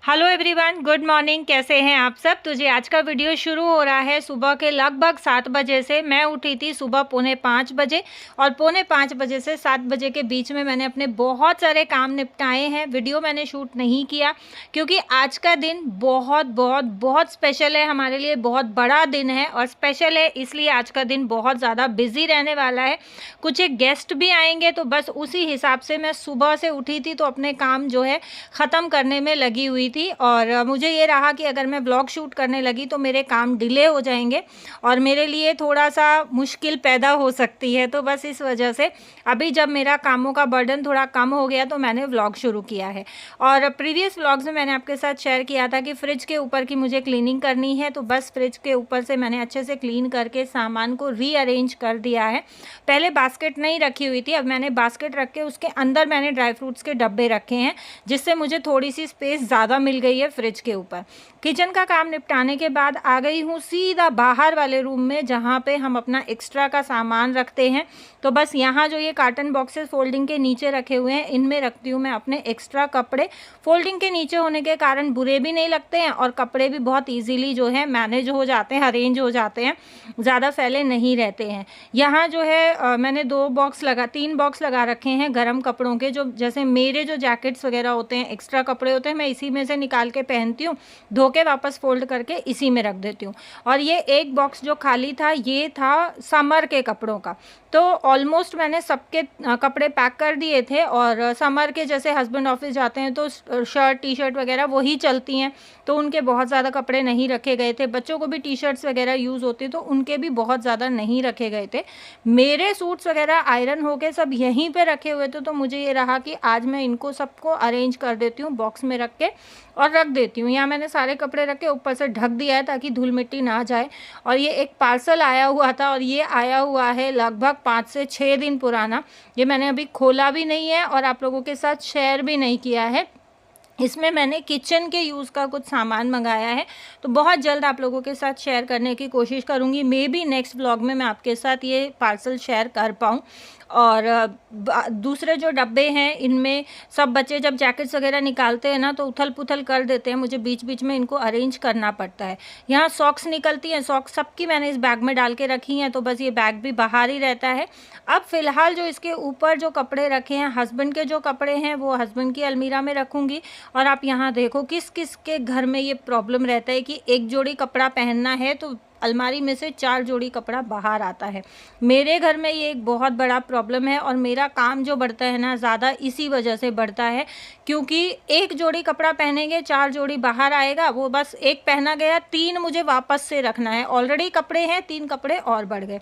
Hello everyone, good morning. कैसे हैं आप सब। तो जी आज का वीडियो शुरू हो रहा है सुबह के लगभग 7 बजे से। मैं उठी थी सुबह 4:45 बजे और 4:45 बजे से 7 बजे के बीच में मैंने अपने बहुत सारे काम निपटाए हैं। वीडियो मैंने शूट नहीं किया क्योंकि आज का दिन बहुत बहुत बहुत स्पेशल है हमारे लिए। बहुत बड़ा दिन है और स्पेशल है इसलिए आज का दिन बहुत ज़्यादा बिजी रहने वाला है। कुछ एक गेस्ट भी आएंगे तो बस उसी हिसाब से मैं सुबह से उठी थी तो अपने काम जो है ख़त्म करने में लगी हुई थी। और मुझे ये रहा कि अगर मैं ब्लॉग शूट करने लगी तो मेरे काम डिले हो जाएंगे और मेरे लिए थोड़ा सा मुश्किल पैदा हो सकती है। तो बस इस वजह से अभी जब मेरा कामों का बर्डन थोड़ा कम हो गया तो मैंने व्लॉग शुरू किया है। और प्रीवियस व्लॉग्स में मैंने आपके साथ शेयर किया था कि फ्रिज के ऊपर की मुझे क्लीनिंग करनी है। तो बस फ्रिज के ऊपर से मैंने अच्छे से क्लीन करके सामान को रीअरेंज कर दिया है। पहले बास्केट नहीं रखी हुई थी, अब मैंने बास्केट रख के उसके अंदर मैंने ड्राई फ्रूट्स के डब्बे रखे हैं जिससे मुझे थोड़ी सी स्पेस ज़्यादा मिल गई है फ्रिज के ऊपर। किचन का काम निपटाने के बाद आ गई हूँ सीधा बाहर वाले रूम में जहाँ पे हम अपना एक्स्ट्रा का सामान रखते हैं। तो बस यहाँ जो ये कार्टन बॉक्सेस फोल्डिंग के नीचे रखे हुए हैं इनमें रखती हूँ मैं अपने एक्स्ट्रा कपड़े। फोल्डिंग के नीचे होने के कारण बुरे भी नहीं लगते हैं और कपड़े भी बहुत ईजीली जो है मैनेज हो जाते हैं, अरेंज हो जाते हैं, ज़्यादा फैले नहीं रहते हैं। यहाँ जो है मैंने 3 बॉक्स लगा रखे हैं गर्म कपड़ों के। जो जैसे मेरे जो जैकेट्स वगैरह होते हैं, एक्स्ट्रा कपड़े होते हैं, मैं इसी में से निकाल के पहनती हूँ, धो के वापस फोल्ड करके इसी में रख देती हूँ। और ये एक बॉक्स जो खाली था ये था समर के कपड़ों का। तो ऑलमोस्ट मैंने सबके कपड़े पैक कर दिए थे और समर के जैसे हस्बैंड ऑफिस जाते हैं तो शर्ट टी शर्ट वगैरह वही चलती हैं तो उनके बहुत ज़्यादा कपड़े नहीं रखे गए थे। बच्चों को भी टी शर्ट्स वगैरह यूज़ होती तो उनके भी बहुत ज़्यादा नहीं रखे गए थे। मेरे सूट्स वगैरह आयरन होके सब यहीं पे रखे हुए थे तो मुझे ये रहा कि आज मैं इनको सबको अरेंज कर देती हूँ बॉक्स में रख के और रख देती हूँ। यहाँ मैंने सारे कपड़े रख के ऊपर से ढक दिया है ताकि धूल मिट्टी ना जाए। और ये एक पार्सल आया हुआ था और ये आया हुआ है लगभग 5 से 6 दिन पुराना। ये मैंने अभी खोला भी नहीं है और आप लोगों के साथ शेयर भी नहीं किया है। इसमें मैंने किचन के यूज़ का कुछ सामान मंगाया है तो बहुत जल्द आप लोगों के साथ शेयर करने की कोशिश करूँगी। मे बी नेक्स्ट व्लॉग में मैं आपके साथ ये पार्सल शेयर कर पाऊँ। और दूसरे जो डब्बे हैं इनमें सब बच्चे जब जैकेट्स वगैरह निकालते हैं ना तो उथल पुथल कर देते हैं, मुझे बीच बीच में इनको अरेंज करना पड़ता है। यहाँ सॉक्स निकलती हैं, सॉक्स सबकी मैंने इस बैग में डाल के रखी हैं तो बस ये बैग भी बाहर ही रहता है। अब फ़िलहाल जो इसके ऊपर जो कपड़े रखे हैं हस्बैंड के जो कपड़े हैं वो हस्बैंड की अलमीरा में रखूँगी। और आप यहाँ देखो किस किस के घर में ये प्रॉब्लम रहता है कि एक जोड़ी कपड़ा पहनना है तो अलमारी में से 4 जोड़ी कपड़ा बाहर आता है। मेरे घर में ये एक बहुत बड़ा प्रॉब्लम है और मेरा काम जो बढ़ता है ना ज़्यादा इसी वजह से बढ़ता है क्योंकि एक जोड़ी कपड़ा पहनेंगे 4 जोड़ी बाहर आएगा, वो बस एक पहना गया 3 मुझे वापस से रखना है। ऑलरेडी कपड़े हैं 3 कपड़े और बढ़ गए।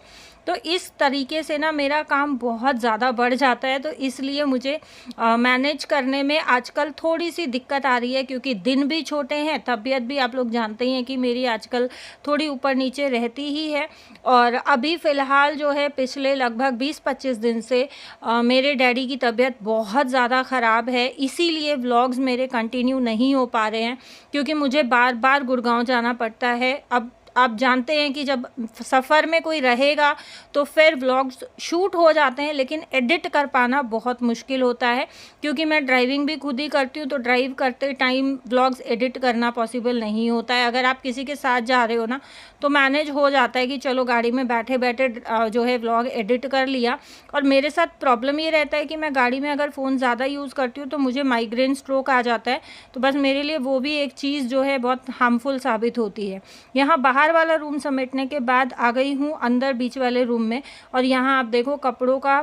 तो इस तरीके से ना मेरा काम बहुत ज़्यादा बढ़ जाता है तो इसलिए मुझे मैनेज करने में आजकल थोड़ी सी दिक्कत आ रही है क्योंकि दिन भी छोटे हैं, तबीयत भी आप लोग जानते ही हैं कि मेरी आजकल थोड़ी ऊपर नीचे रहती ही है। और अभी फ़िलहाल जो है पिछले लगभग 20-25 दिन से मेरे डैडी की तबीयत बहुत ज़्यादा ख़राब है, इसीलिए व्लॉग्स मेरे कंटिन्यू नहीं हो पा रहे हैं क्योंकि मुझे बार बार गुड़गांव जाना पड़ता है। अब आप जानते हैं कि जब सफ़र में कोई रहेगा तो फिर व्लॉग्स शूट हो जाते हैं लेकिन एडिट कर पाना बहुत मुश्किल होता है क्योंकि मैं ड्राइविंग भी खुद ही करती हूँ तो ड्राइव करते टाइम व्लॉग्स एडिट करना पॉसिबल नहीं होता है। अगर आप किसी के साथ जा रहे हो ना तो मैनेज हो जाता है कि चलो गाड़ी में बैठे बैठे जो है व्लॉग एडिट कर लिया। और मेरे साथ प्रॉब्लम ये रहता है कि मैं गाड़ी में अगर फ़ोन ज़्यादा यूज़ करती हूँ तो मुझे माइग्रेन स्ट्रोक आ जाता है तो बस मेरे लिए वो भी एक चीज़ जो है बहुत हार्मफुल साबित होती है। यहाँ बाहर वाला रूम समेटने के बाद आ गई हूँ अंदर बीच वाले रूम में और यहाँ आप देखो कपड़ों का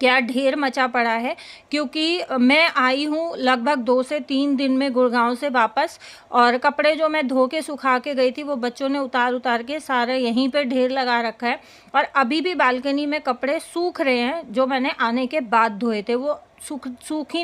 क्या ढेर मचा पड़ा है क्योंकि मैं आई हूँ लगभग 2 से 3 दिन में गुड़गांव से वापस और कपड़े जो मैं धो के सुखा के गई थी वो बच्चों ने उतार के सारे यहीं पे ढेर लगा रखा है। और अभी भी बालकनी में कपड़े सूख रहे हैं जो मैंने आने के बाद धोए थे, वो सूखे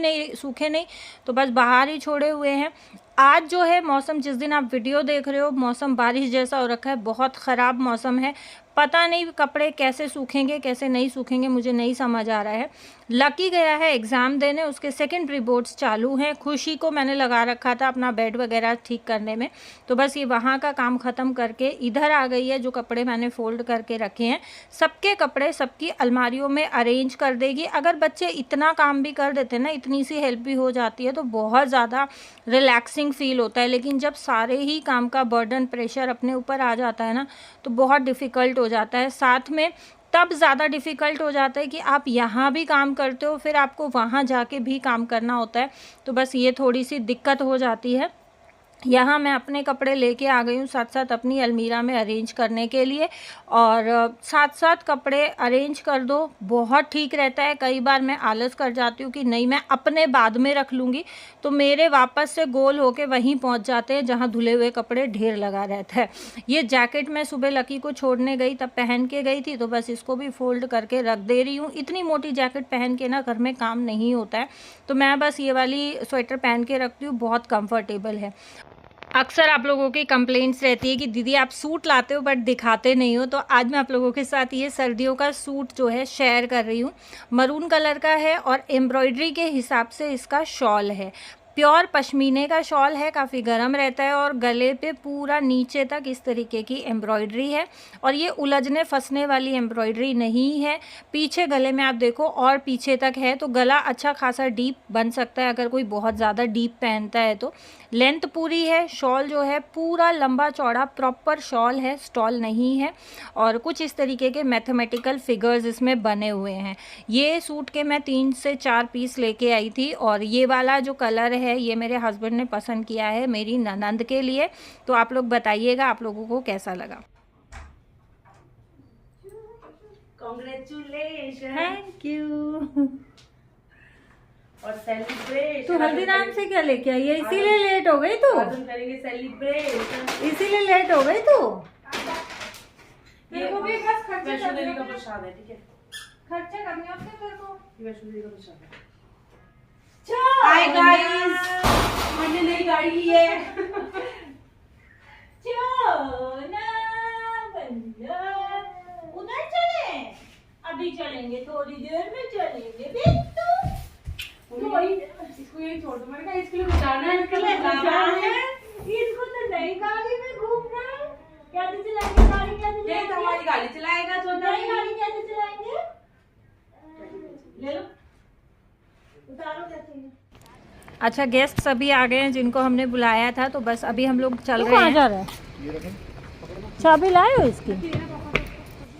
नहीं तो बस बाहर ही छोड़े हुए हैं। आज जो है मौसम, जिस दिन आप वीडियो देख रहे हो मौसम बारिश जैसा हो रखा है, बहुत ख़राब मौसम है। पता नहीं कपड़े कैसे सूखेंगे कैसे नहीं सूखेंगे, मुझे नहीं समझ आ रहा है। लकी गया है एग्ज़ाम देने, उसके सेकेंडरी बोर्ड्स चालू हैं। खुशी को मैंने लगा रखा था अपना बेड वगैरह ठीक करने में, तो बस ये वहाँ का काम ख़त्म करके इधर आ गई है। जो कपड़े मैंने फ़ोल्ड करके रखे हैं, सबके कपड़े सबकी अलमारियों में अरेंज कर देगी। अगर बच्चे इतना काम भी कर देते हैं ना, इतनी सी हेल्प भी हो जाती है, तो बहुत ज़्यादा रिलैक्सिंग फ़ील होता है। लेकिन जब सारे ही काम का बर्डन, प्रेशर अपने ऊपर आ जाता है ना, तो बहुत डिफ़िकल्ट हो जाता है। साथ में तब ज़्यादा डिफ़िकल्ट हो जाता है कि आप यहाँ भी काम करते हो, फिर आपको वहाँ जाके भी काम करना होता है, तो बस ये थोड़ी-सी दिक्कत हो जाती है। यहाँ मैं अपने कपड़े लेके आ गई हूँ साथ-साथ अपनी अलमीरा में अरेंज करने के लिए, और साथ-साथ कपड़े अरेंज कर दो, बहुत ठीक रहता है। कई बार मैं आलस कर जाती हूँ कि नहीं, मैं अपने बाद में रख लूँगी, तो मेरे वापस से गोल होके वहीं पहुँच जाते हैं जहाँ धुले हुए कपड़े ढेर लगा रहता है। ये जैकेट मैं सुबह लकी को छोड़ने गई तब पहन के गई थी, तो बस इसको भी फ़ोल्ड करके रख दे रही हूँ। इतनी मोटी जैकेट पहन के ना घर में काम नहीं होता है, तो मैं बस ये वाली स्वेटर पहन के रखती हूँ, बहुत कम्फ़र्टेबल है। अक्सर आप लोगों की कंप्लेंट्स रहती है कि दीदी आप सूट लाते हो बट दिखाते नहीं हो, तो आज मैं आप लोगों के साथ ये सर्दियों का सूट जो है शेयर कर रही हूँ। मरून कलर का है और एम्ब्रॉयडरी के हिसाब से इसका शॉल है। प्योर पश्मीने का शॉल है, काफ़ी गर्म रहता है, और गले पे पूरा नीचे तक इस तरीके की एम्ब्रॉयडरी है, और ये उलझने फंसने वाली एम्ब्रॉयडरी नहीं है। पीछे गले में आप देखो और पीछे तक है, तो गला अच्छा खासा डीप बन सकता है अगर कोई बहुत ज़्यादा डीप पहनता है तो। लेंथ पूरी है, शॉल जो है पूरा लंबा चौड़ा प्रॉपर शॉल है, स्टॉल नहीं है, और कुछ इस तरीके के मैथमेटिकल फिगर्स इसमें बने हुए हैं। ये सूट के मैं 3 से 4 पीस लेके आई थी, और ये वाला जो कलर है ये मेरे हस्बैंड ने पसंद किया है मेरी ननंद के लिए। तो आप लोग बताइएगा आप लोगों को कैसा लगा। Congratulation, thank you. और सेलिब्रेट। तू हल्दीराम से क्या लेके आई है? इसीलिए लेट हो गई तू? आज हम करेंगे सेलिब्रेट, इसीलिए लेट हो गई तू? ये तेरे को भी बस खर्चा वैष्णो करने देवी का हैं। प्रसाद है, ठीक है? खर्चा करने होते हैं तेरे को। ये वैष्णो देवी का प्रसाद है। हाय गाइस, मैंने नई गाड़ी ली है। उधर चले, अभी चलेंगे, थोड़ी देर में चलेंगे बिट्टू। इसको यही छोड़ दो, मैंने कहा इसके लिए जाना है, इसके लिए जाना है। इसको तो नई गाड़ी में घूमना है। कैसे चलाएंगे गाड़ी? कैसे ये तो हमारी गाड़ी चलाएगा, छोटा नई गाड़ी कैसे चलाएंगे? ले लो, उतारो कैसे। अच्छा, गेस्ट सभी आ गए हैं जिनको हमने बुलाया था, तो बस अभी हम लोग चल रहे हैं। जा रहा है? चाबी लाए हो इसकी?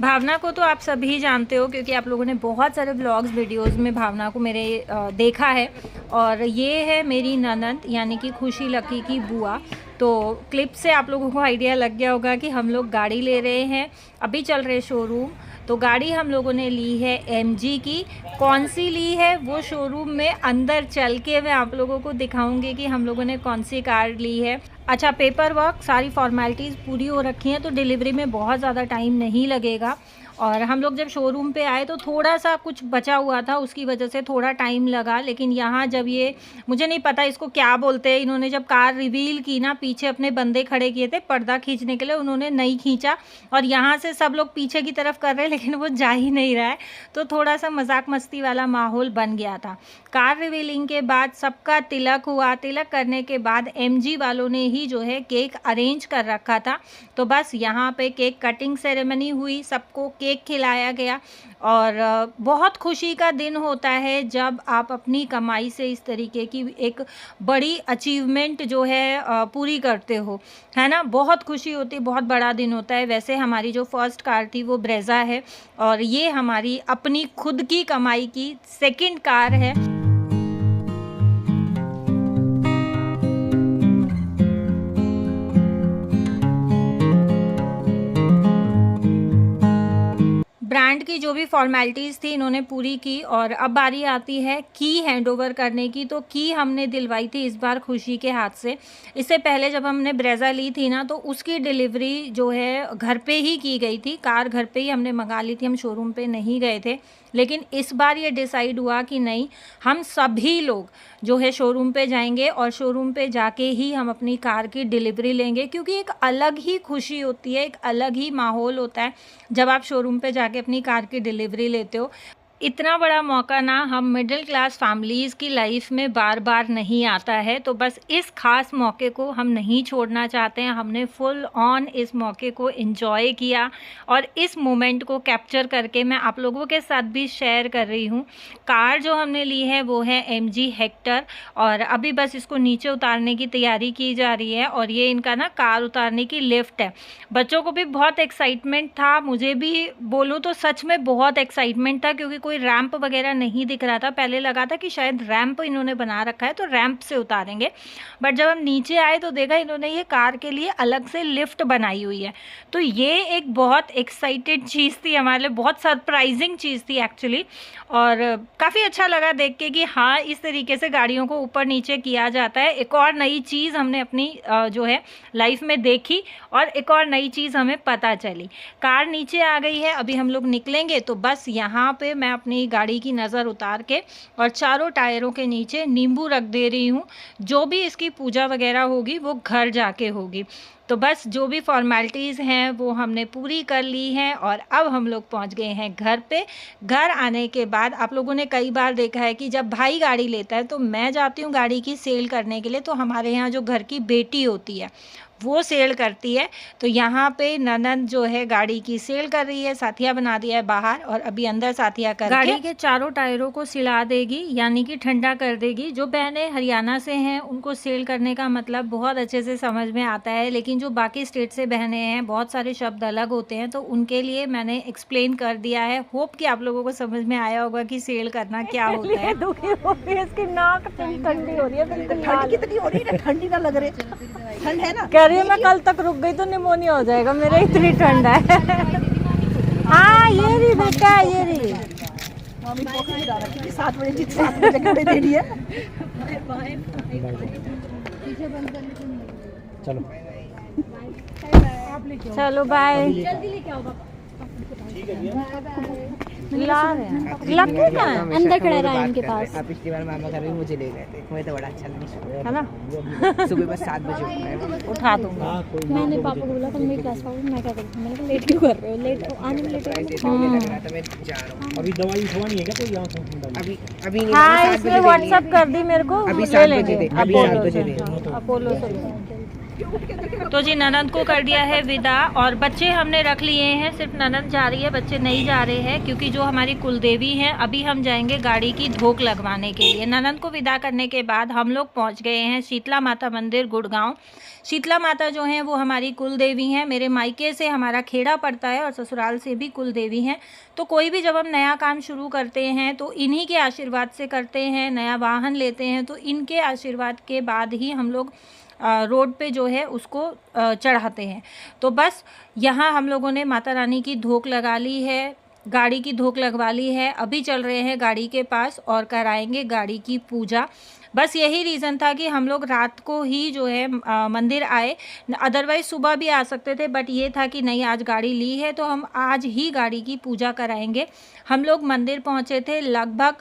भावना को तो आप सभी जानते हो, क्योंकि आप लोगों ने बहुत सारे ब्लॉग्स वीडियोस में भावना को मेरे देखा है। और ये है मेरी ननंद, यानी कि खुशी लकी की बुआ। तो क्लिप से आप लोगों को आइडिया लग गया होगा कि हम लोग गाड़ी ले रहे हैं, अभी चल रहे शोरूम। तो गाड़ी हम लोगों ने ली है MG की। कौन सी ली है वो शोरूम में अंदर चल के मैं आप लोगों को दिखाऊंगी कि हम लोगों ने कौन सी कार ली है। अच्छा, पेपर वर्क सारी फॉर्मेलिटीज़ पूरी हो रखी हैं, तो डिलीवरी में बहुत ज़्यादा टाइम नहीं लगेगा। और हम लोग जब शोरूम पे आए तो थोड़ा सा कुछ बचा हुआ था, उसकी वजह से थोड़ा टाइम लगा। लेकिन यहाँ जब ये, मुझे नहीं पता इसको क्या बोलते हैं, इन्होंने जब कार रिवील की ना, पीछे अपने बंदे खड़े किए थे पर्दा खींचने के लिए, उन्होंने नहीं खींचा, और यहाँ से सब लोग पीछे की तरफ कर रहे हैं लेकिन वो जा ही नहीं रहा है, तो थोड़ा सा मजाक मस्ती वाला माहौल बन गया था। कार रिवीलिंग के बाद सबका तिलक हुआ। तिलक करने के बाद MG वालों ने ही जो है केक अरेंज कर रखा था, तो बस यहाँ पे केक कटिंग सेरेमनी हुई, सबको केक खिलाया गया। और बहुत खुशी का दिन होता है जब आप अपनी कमाई से इस तरीके की एक बड़ी अचीवमेंट जो है पूरी करते हो, है ना। बहुत खुशी होती है, बहुत बड़ा दिन होता है। वैसे हमारी जो फर्स्ट कार थी वो ब्रेजा है, और ये हमारी अपनी खुद की कमाई की सेकंड कार है। ब्रांड की जो भी फॉर्मेलिटीज़ थी इन्होंने पूरी की, और अब बारी आती है की हैंडओवर करने की। तो की हमने दिलवाई थी इस बार खुशी के हाथ से। इससे पहले जब हमने ब्रेजा ली थी ना, तो उसकी डिलीवरी जो है घर पे ही की गई थी, कार घर पे ही हमने मंगा ली थी, हम शोरूम पे नहीं गए थे। लेकिन इस बार ये डिसाइड हुआ कि नहीं, हम सभी लोग जो है शोरूम पे जाएंगे, और शोरूम पे जाके ही हम अपनी कार की डिलीवरी लेंगे, क्योंकि एक अलग ही खुशी होती है, एक अलग ही माहौल होता है जब आप शोरूम पे जाके अपनी कार की डिलीवरी लेते हो। इतना बड़ा मौका ना हम मिडिल क्लास फैमिलीज़ की लाइफ में बार बार नहीं आता है, तो बस इस खास मौके को हम नहीं छोड़ना चाहते हैं। हमने फुल ऑन इस मौके को एंजॉय किया और इस मोमेंट को कैप्चर करके मैं आप लोगों के साथ भी शेयर कर रही हूँ। कार जो हमने ली है वो है MG हेक्टर और अभी बस इसको नीचे उतारने की तैयारी की जा रही है और ये इनका ना कार उतारने की लिफ्ट है। बच्चों को भी बहुत एक्साइटमेंट था, मुझे भी बोलूँ तो सच में बहुत एक्साइटमेंट था, क्योंकि कोई रैंप वगैरह नहीं दिख रहा था। पहले लगा था कि शायद रैंप इन्होंने बना रखा है तो रैंप से उतारेंगे, बट जब हम नीचे आए तो देखा इन्होंने ये कार के लिए अलग से लिफ्ट बनाई हुई है। तो ये एक बहुत एक्साइटेड चीज़ थी हमारे लिए, बहुत सरप्राइजिंग चीज़ थी एक्चुअली, और काफ़ी अच्छा लगा देख के कि हाँ इस तरीके से गाड़ियों को ऊपर नीचे किया जाता है। एक और नई चीज़ हमने अपनी जो है लाइफ में देखी और एक और नई चीज़ हमें पता चली। कार नीचे आ गई है, अभी हम लोग निकलेंगे तो बस यहाँ पे मैं अपनी गाड़ी की नज़र उतार के और चारों टायरों के नीचे नींबू रख दे रही हूँ। जो भी इसकी पूजा वगैरह होगी वो घर जाके होगी। तो बस जो भी फॉर्मेलिटीज़ हैं वो हमने पूरी कर ली हैं और अब हम लोग पहुंच गए हैं घर पे। घर आने के बाद आप लोगों ने कई बार देखा है कि जब भाई गाड़ी लेता है तो मैं जाती हूँ गाड़ी की सेल करने के लिए, तो हमारे यहाँ जो घर की बेटी होती है वो सेल करती है। तो यहाँ पे ननद जो है गाड़ी की सेल कर रही है, साथिया बना दिया है बाहर और अभी अंदर साथिया करके गाड़ी के चारों टायरों को सिला देगी, यानी कि ठंडा कर देगी। जो बहनें हरियाणा से हैं उनको सेल करने का मतलब बहुत अच्छे से समझ में आता है, लेकिन जो बाकी स्टेट से बहनें हैं बहुत सारे शब्द अलग होते हैं, तो उनके लिए मैंने एक्सप्लेन कर दिया है। होप कि आप लोगों को समझ में आया होगा कि सेल करना क्या होता है। इसकी नाक ठंडी हो रही है, ठंड कितनी हो रही है, ठंडी ना लग रही, ठंड है ना। कह रही है मैं कल तक रुक गई तो निमोनिया हो जाएगा मेरे, इतनी ठंड है। हाँ ये रही बेटा, ये रही मम्मी कॉफी बना रखी थी 7 बजे, 7 बजे कपड़े दे दिए। चलो चलो बाय। ला रहे हैं, लक्की कहाँ है? अंदर खड़ा रहा इनके पास। पिछली बार मामा घर भी मुझे ले गए थे, मुझे तो बड़ा अच्छा लगा है ना, सुबह बस 7 बजे उठना है। उठा दूंगा। मैंने पापा को बोला कल मेरी क्लास पाऊंगी, मैं क्या करूँ, मैंने कहा लेट क्यों कर रहे हो, लेट आने में लेट लग रहा था मैं जा रहा हूँ अभी दवाई उठवानी है क्या कोई यहाँ से? अभी नहीं, हाँ 7 इसने बजे व्हाट्सएप कर दी मेरे को, अभी ले 7 बजे लेंगे दे, अभी 7 बजे दे। अपोलो से। तो जी ननद को कर दिया है विदा और बच्चे हमने रख लिए हैं, सिर्फ ननद जा रही है, बच्चे नहीं जा रहे हैं, क्योंकि जो हमारी कुलदेवी हैं अभी हम जाएंगे गाड़ी की धोक लगवाने के लिए। ननद को विदा करने के बाद हम लोग पहुंच गए हैं शीतला माता मंदिर गुड़गांव। शीतला माता जो हैं वो हमारी कुलदेवी हैं, मेरे मायके से हमारा खेड़ा पड़ता है और ससुराल से भी कुलदेवी हैं। तो कोई भी जब हम नया काम शुरू करते हैं तो इन्हीं के आशीर्वाद से करते हैं, नया वाहन लेते हैं तो इनके आशीर्वाद के बाद ही हम लोग रोड पे जो है उसको चढ़ाते हैं। तो बस यहाँ हम लोगों ने माता रानी की धोक लगा ली है, गाड़ी की धोक लगवा ली है। अभी चल रहे हैं गाड़ी के पास और कराएंगे गाड़ी की पूजा। बस यही रीज़न था कि हम लोग रात को ही जो है मंदिर आए, अदरवाइज़ सुबह भी आ सकते थे, बट ये था कि नहीं आज गाड़ी ली है तो हम आज ही गाड़ी की पूजा कराएंगे। हम लोग मंदिर पहुँचे थे लगभग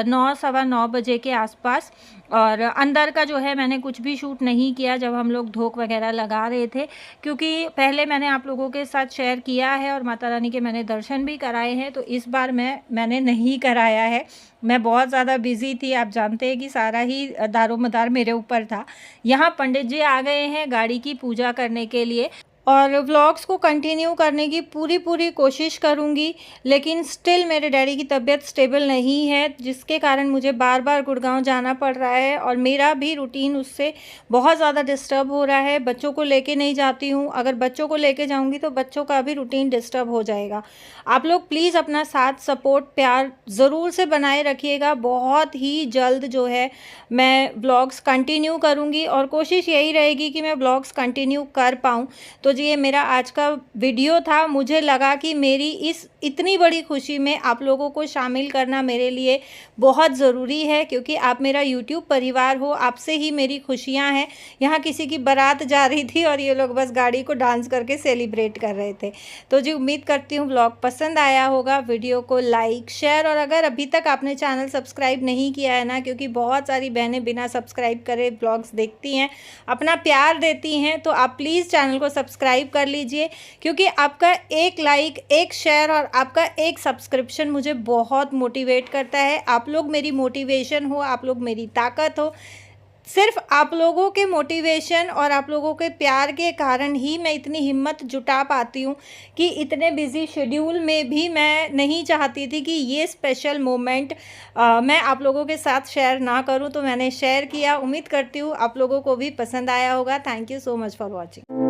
9 सवा 9 बजे के आसपास, और अंदर का जो है मैंने कुछ भी शूट नहीं किया जब हम लोग धोक वगैरह लगा रहे थे, क्योंकि पहले मैंने आप लोगों के साथ शेयर किया है और माता रानी के मैंने दर्शन भी कराए हैं, तो इस बार मैंने नहीं कराया है। मैं बहुत ज़्यादा बिजी थी, आप जानते हैं कि सारा ही दारोमदार मेरे ऊपर था। यहाँ पंडित जी आ गए हैं गाड़ी की पूजा करने के लिए और व्लॉग्स को कंटिन्यू करने की पूरी कोशिश करूँगी, लेकिन स्टिल मेरे डैडी की तबीयत स्टेबल नहीं है, जिसके कारण मुझे बार बार गुड़गांव जाना पड़ रहा है और मेरा भी रूटीन उससे बहुत ज़्यादा डिस्टर्ब हो रहा है। बच्चों को लेके नहीं जाती हूँ, अगर बच्चों को लेके जाऊँगी तो बच्चों का भी रूटीन डिस्टर्ब हो जाएगा। आप लोग प्लीज़ अपना साथ सपोर्ट प्यार ज़रूर से बनाए रखिएगा। बहुत ही जल्द जो है मैं व्लॉग्स कंटिन्यू करूँगी और कोशिश यही रहेगी कि मैं व्लॉग्स कंटिन्यू कर पाऊँ। तो जी ये मेरा आज का वीडियो था। मुझे लगा कि मेरी इस इतनी बड़ी खुशी में आप लोगों को शामिल करना मेरे लिए बहुत ज़रूरी है, क्योंकि आप मेरा YouTube परिवार हो, आपसे ही मेरी खुशियां हैं। यहाँ किसी की बारात जा रही थी और ये लोग बस गाड़ी को डांस करके सेलिब्रेट कर रहे थे। तो जी उम्मीद करती हूँ व्लॉग पसंद आया होगा। वीडियो को लाइक शेयर और अगर अभी तक आपने चैनल सब्सक्राइब नहीं किया है ना, क्योंकि बहुत सारी बहनें बिना सब्सक्राइब करे व्लॉग्स देखती हैं, अपना प्यार देती हैं, तो आप प्लीज़ चैनल को सब्सक्राइब सब्सक्राइब कर लीजिए, क्योंकि आपका एक लाइक, एक शेयर और आपका एक सब्सक्रिप्शन मुझे बहुत मोटिवेट करता है। आप लोग मेरी मोटिवेशन हो, आप लोग मेरी ताकत हो। सिर्फ आप लोगों के मोटिवेशन और आप लोगों के प्यार के कारण ही मैं इतनी हिम्मत जुटा पाती हूँ कि इतने बिज़ी शेड्यूल में भी मैं नहीं चाहती थी कि ये स्पेशल मोमेंट मैं आप लोगों के साथ शेयर ना करूँ, तो मैंने शेयर किया। उम्मीद करती हूँ आप लोगों को भी पसंद आया होगा। Thank you so much for watching.